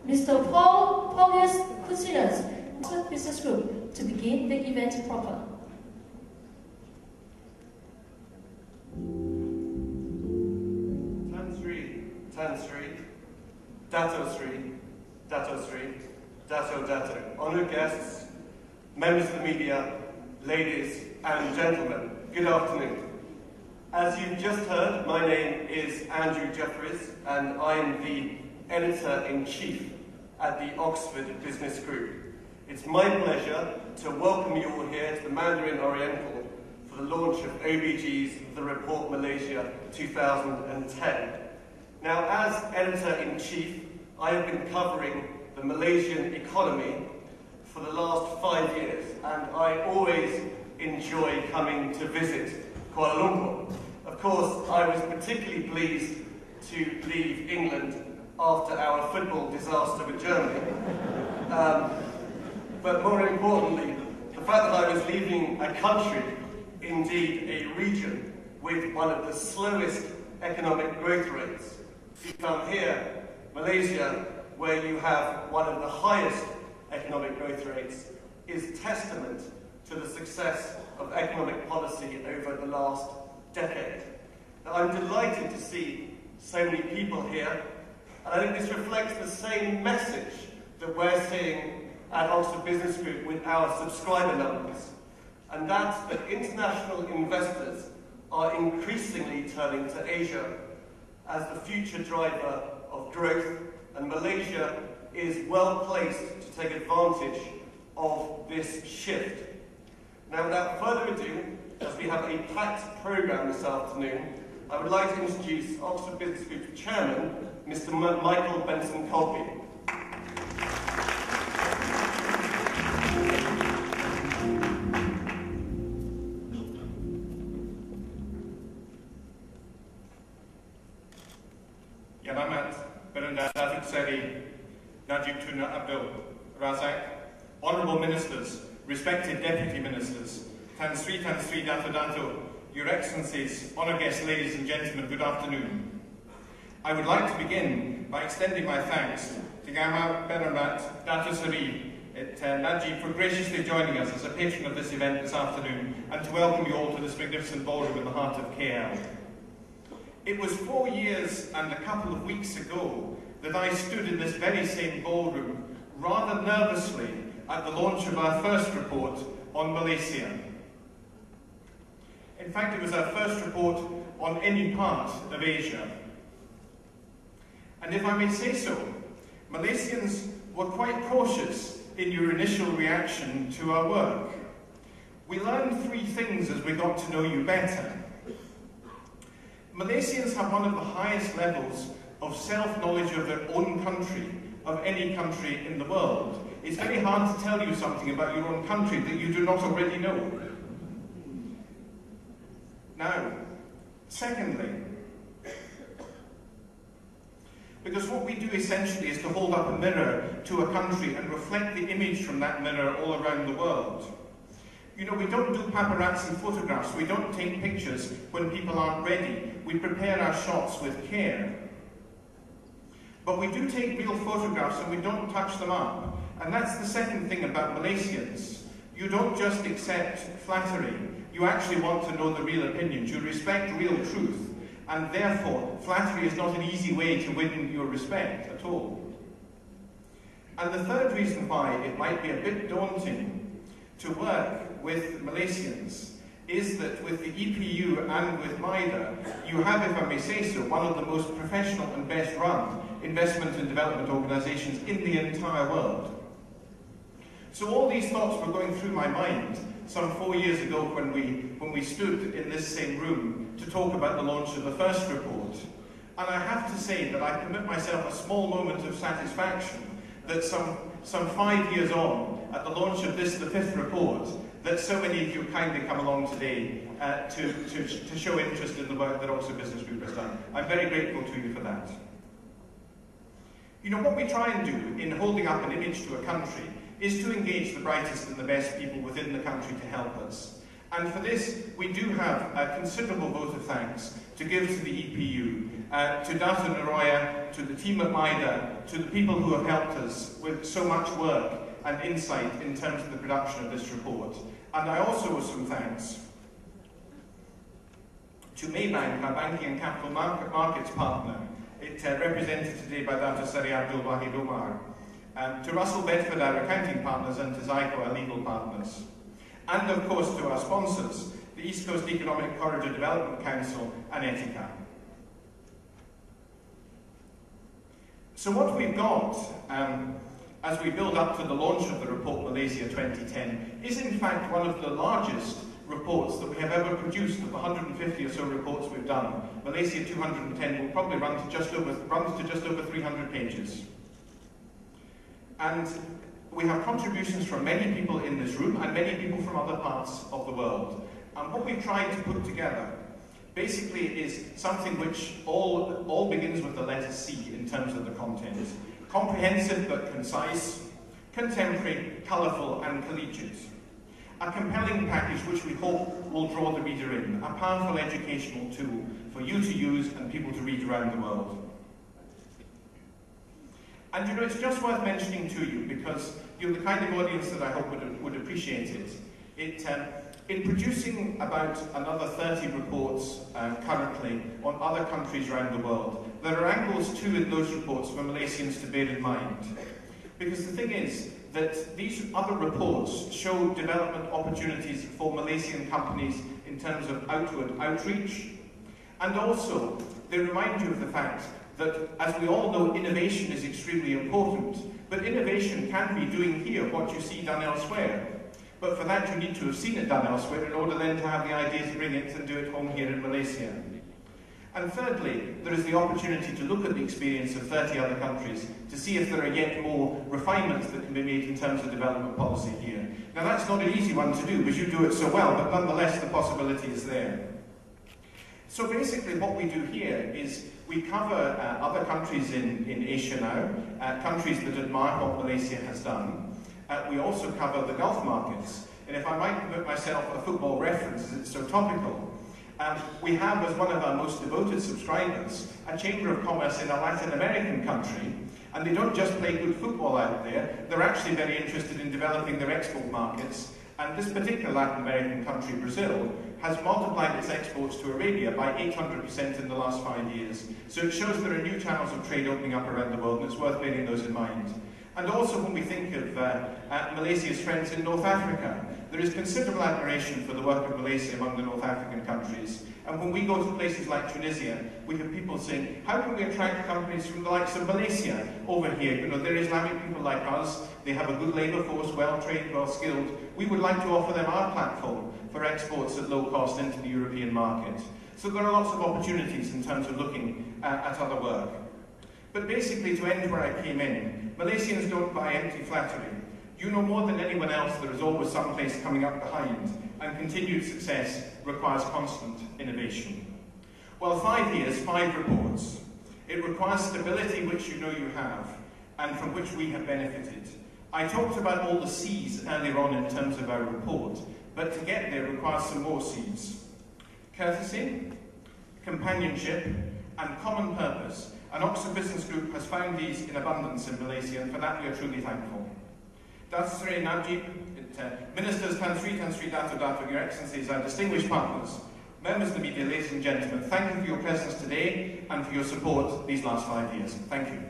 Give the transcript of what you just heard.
Mr. Paulius Kusinas, Business Group, to begin the event proper. Tan Sri, Dato Sri, Dato Sri, Dato Dato. Honoured guests, members of the media, ladies and gentlemen, good afternoon. As you've just heard, my name is Andrew Jeffries and I'm the Editor-in-Chief at the Oxford Business Group. It's my pleasure to welcome you all here to the Mandarin Oriental for the launch of OBG's The Report Malaysia 2010. Now, as Editor-in-Chief, I have been covering the Malaysian economy for the last 5 years, and I always enjoy coming to visit Kuala Lumpur. Of course, I was particularly pleased to leave England after our football disaster with Germany. But more importantly, the fact that I was leaving a country, indeed a region, with one of the slowest economic growth rates. You come here, Malaysia, where you have one of the highest economic growth rates, is testament to the success of economic policy over the last decade. Now, I'm delighted to see so many people here, and I think this reflects the same message that we're seeing at Oxford Business Group with our subscriber numbers, and that's that international investors are increasingly turning to Asia as the future driver of growth, and Malaysia is well placed to take advantage of this shift. Now, without further ado, as we have a packed programme this afternoon, I would like to introduce Oxford Business Group's Chairman, Mr. Michael Benson-Colby. Honourable Ministers, respected Deputy Ministers, Tan Sri Dato Dato, Your Excellencies, honoured guests, ladies and gentlemen, good afternoon. I would like to begin by extending my thanks to Gama Benarat Dato Sri Najib for graciously joining us as a patron of this event this afternoon, and to welcome you all to this magnificent ballroom in the heart of KL. It was 4 years and a couple of weeks ago that I stood in this very same ballroom rather nervously at the launch of our first report on Malaysia. In fact, it was our first report on any part of Asia. And if I may say so, Malaysians were quite cautious in your initial reaction to our work. We learned 3 things as we got to know you better. Malaysians have one of the highest levels of self-knowledge of their own country, of any country in the world. It's very hard to tell you something about your own country that you do not already know. Now, secondly, because what we do essentially is to hold up a mirror to a country and reflect the image from that mirror all around the world. You know, we don't do paparazzi photographs, we don't take pictures when people aren't ready. We prepare our shots with care. But we do take real photographs and we don't touch them up. And that's the second thing about Malaysians. You don't just accept flattery. You actually want to know the real opinions. You respect real truth. And therefore, flattery is not an easy way to win your respect at all. And the third reason why it might be a bit daunting to work with Malaysians is that with the EPU and with MIDA, you have, if I may say so, one of the most professional and best run investment and development organisations in the entire world. So all these thoughts were going through my mind some 4 years ago when we stood in this same room to talk about the launch of the first report. And I have to say that I permit myself a small moment of satisfaction that some 5 years on, at the launch of this, the 5th report, that so many of you kindly come along today to show interest in the work that Oxford Business Group has done. I'm very grateful to you for that. You know, what we try and do in holding up an image to a country is to engage the brightest and the best people within the country to help us. And for this, we do have a considerable vote of thanks to give to the EPU, to Data Naroya, to the team at MIDA, to the people who have helped us with so much work and insight in terms of the production of this report. And I also owe some thanks to Maybank, our banking and capital markets partner, represented today by Dr. Sari Abdul Wahid Omar, to Russell Bedford, our accounting partners, and to Zyco, our legal partners. And of course to our sponsors, the East Coast Economic Corridor Development Council and Etica. So what we've got as we build up to the launch of the report Malaysia 2010 is in fact one of the largest reports that we have ever produced. Of the 150 or so reports we've done, Malaysia 210 will probably run to just over 300 pages. And we have contributions from many people in this room and many people from other parts of the world. And what we've tried to put together basically is something which all begins with the letter C in terms of the content. Comprehensive but concise, contemporary, colourful and collegiate. A compelling package which we hope will draw the reader in, a powerful educational tool for you to use and people to read around the world. And you know, it's just worth mentioning to you because you're the kind of audience that I hope would appreciate it. In producing about another 30 reports currently on other countries around the world, there are angles too in those reports for Malaysians to bear in mind. Because the thing is that these other reports show development opportunities for Malaysian companies in terms of outward outreach, and also they remind you of the fact that, as we all know, innovation is extremely important, but innovation can be doing here what you see done elsewhere. But for that you need to have seen it done elsewhere in order then to have the idea to bring it and do it home here in Malaysia. And thirdly, there is the opportunity to look at the experience of 30 other countries to see if there are yet more refinements that can be made in terms of development policy here. Now that's not an easy one to do because you do it so well, but nonetheless the possibility is there. So basically what we do here is we cover other countries in Asia now, countries that admire what Malaysia has done. We also cover the Gulf markets. And if I might permit myself a football reference, as it's so topical, we have as one of our most devoted subscribers a Chamber of Commerce in a Latin American country, and they don't just play good football out there, they're actually very interested in developing their export markets. And this particular Latin American country, Brazil, has multiplied its exports to Arabia by 800% in the last 5 years. So it shows there are new channels of trade opening up around the world, and it's worth bearing those in mind. And also when we think of Malaysia's friends in North Africa, there is considerable admiration for the work of Malaysia among the North African countries. And when we go to places like Tunisia, we have people saying, how can we attract companies from the likes of Malaysia over here? You know, they're Islamic people like us, they have a good labour force, well-trained, well-skilled. We would like to offer them our platform for exports at low cost into the European market. So there are lots of opportunities in terms of looking at other work. But basically, to end where I came in, Malaysians don't buy empty flattery. You know more than anyone else there is always some place coming up behind, and continued success requires constant innovation. Well, 5 years, 5 reports. It requires stability, which you know you have, and from which we have benefited. I talked about all the C's earlier on in terms of our report, but to get there requires some more C's. Courtesy, companionship, and common purpose. And Oxford Business Group has found these in abundance in Malaysia, and for that we are truly thankful. Dr. Sri Najib, Ministers Tan Sri Dato, Your Excellencies, our distinguished partners, members of the media, ladies and gentlemen, thank you for your presence today and for your support these last 5 years. Thank you.